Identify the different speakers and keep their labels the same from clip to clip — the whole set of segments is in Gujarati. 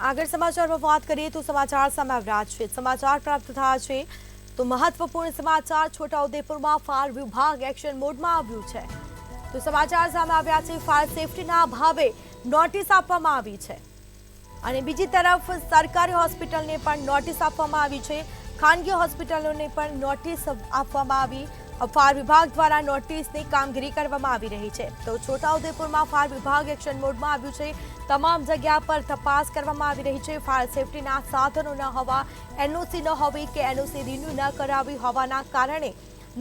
Speaker 1: આગળ સમાચારમાં વાત કરીએ તો સમાચાર સામે આવ્યા છે। સમાચાર પ્રાપ્ત થયા છે તો મહત્વપૂર્ણ સમાચાર છોટાઉદેપુરમાં ફાયર વિભાગ એક્શન મોડમાં આવ્યું છે। તો સમાચાર સામે આવ્યા છે ફાયર સેફટીના અભાવે નોટિસ આપવામાં આવી છે અને બીજી તરફ સરકારી હોસ્પિટલને પણ નોટિસ આપવામાં આવી છે। ખાનગી હોસ્પિટલોને પણ નોટિસ આપવામાં આવી। ફાયર વિભાગ દ્વારા નોટિસની કામગીરી કરવામાં આવી રહી છે। તો છોટાઉદેપુરમાં ફાયર વિભાગ એક્શન મોડમાં આવ્યું છે। તમામ જગ્યા પર તપાસ કરવામાં આવી રહી છે। ફાયર સેફટીના સાધનો ન હોવા, એનઓસી ન હોવી કે એનઓસી રિન્યુ ન કરાવી હોવાના કારણે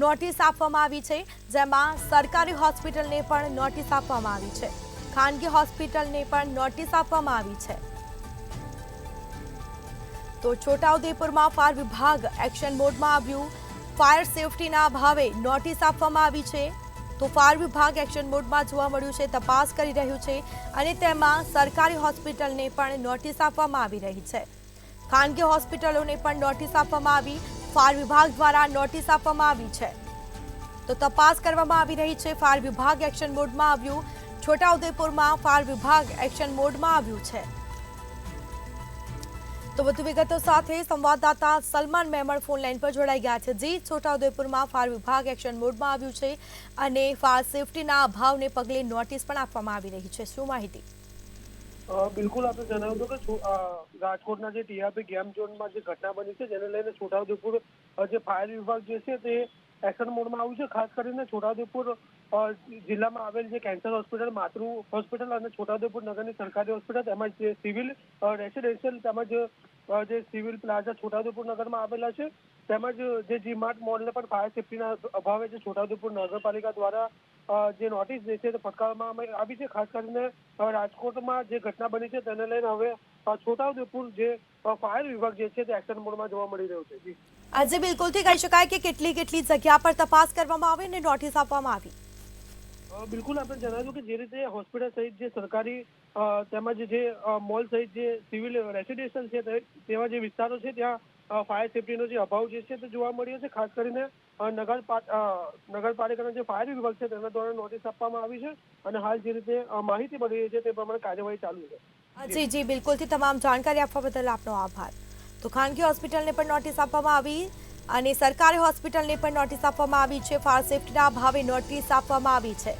Speaker 1: નોટિસ આપવામાં આવી છે, જેમાં સરકારી હોસ્પિટલને પણ નોટિસ આપવામાં આવી છે, ખાનગી હોસ્પિટલને પણ નોટિસ આપવામાં આવી છે। તો છોટાઉદેપુરમાં ફાયર વિભાગ એક્શન મોડમાં આવ્યું। ફાયર સેફટીના અભાવે નોટિસ આપવામાં આવી છે। તો ફાયર વિભાગ એક્શન મોડમાં જોવા મળ્યું છે, તપાસ કરી રહ્યું છે અને તેમાં સરકારી હોસ્પિટલને પણ નોટિસ આપવામાં આવી રહી છે, ખાનગી હોસ્પિટલોને પણ નોટિસ આપવામાં આવી। ફાયર વિભાગ દ્વારા નોટિસ આપવામાં આવી છે તો તપાસ કરવામાં આવી રહી છે। ફાયર વિભાગ એક્શન મોડમાં આવ્યું। છોટાઉદેપુરમાં ફાયર વિભાગ એક્શન મોડમાં આવ્યું છે। તો વધુ વિગતો સાથે સંવાદદાતા સલમાન મેમણ ફોન લાઈન પર જોડાઈ ગયા છે। જી, છોટાઉદેપુરમાં ફાયર વિભાગ એક્શન મોડમાં આવ્યું છે અને ફાયર સેફટીના અભાવને પગલે નોટિસ પણ આપવામાં આવી રહી છે, શું માહિતી?
Speaker 2: બિલકુલ, આપણે જણાવ્યું હતું કે રાજકોટના જે ટીઆરપી ગેમ ઝોનમાં જે ઘટના બની છે, જેને લઈને છોટાઉદેપુર જે ફાયર વિભાગ જે છે તે એક્શન મોડમાં આવ્યું છે। ખાસ કરીને છોટાઉદેપુર જિલ્લામાં આવેલ જે કેન્સર હોસ્પિટલ, માતૃ હોસ્પિટલ અને છોટાઉદેપુર નગરની સરકારી હોસ્પિટલ તેમજ જે સિવિલ રેસિડેન્શિયલ તેમજ જે સિવિલ પ્લાઝા છોટાઉદેપુર નગરમાં આવેલા છે, તેમજ જે જી માર્ટ મોલને પણ ફાયર સેફટીના અભાવે જે છોટાઉદેપુર નગરપાલિકા દ્વારા જે નોટિસ જે છે તે ફટકારવામાં આવી છે। ખાસ કરીને રાજકોટમાં જે ઘટના બની છે તેને લઈને હવે છોટાઉદેપુર જે ફાયર વિભાગ જે છે તે એક્શન મોડમાં જોવા મળી રહ્યું છે।
Speaker 1: આજે બિલકુલથી કહી શકાય કે કેટલી જગ્યા પર તપાસ કરવામાં આવી અને નોટિસ આપવામાં આવી?
Speaker 2: બિલકુલ, આપણે જણાવ્યું કે જે રીતે હોસ્પિટલ સહિત જે સરકારી તેમજ જે મોલ સહિત જે સિવિલ રેસિડેન્શિયલ છે તેવા જે વિસ્તારો છે ત્યાં ફાયર સેફટીનો જે અભાવ જે છે તે જોવા મળ્યો છે। ખાસ કરીને નગરપાલિકાનો જે ફાયર વિભાગ છે તેના દ્વારા નોટિસ આપવામાં આવી છે અને હાલ જે રીતે માહિતી મળી રહી છે તે પ્રમાણે કાર્યવાહી ચાલુ છે।
Speaker 1: જી, બિલકુલથી તમામ જાણકારી આપવા બદલ આપનો આભાર। તો ખાનગી હોસ્પિટલને પણ નોટિસ આપવામાં આવી અને સરકારી હોસ્પિટલને પણ નોટિસ આપવામાં આવી છે। ફાયર સેફટીના અભાવે નોટિસ આપવામાં આવી છે।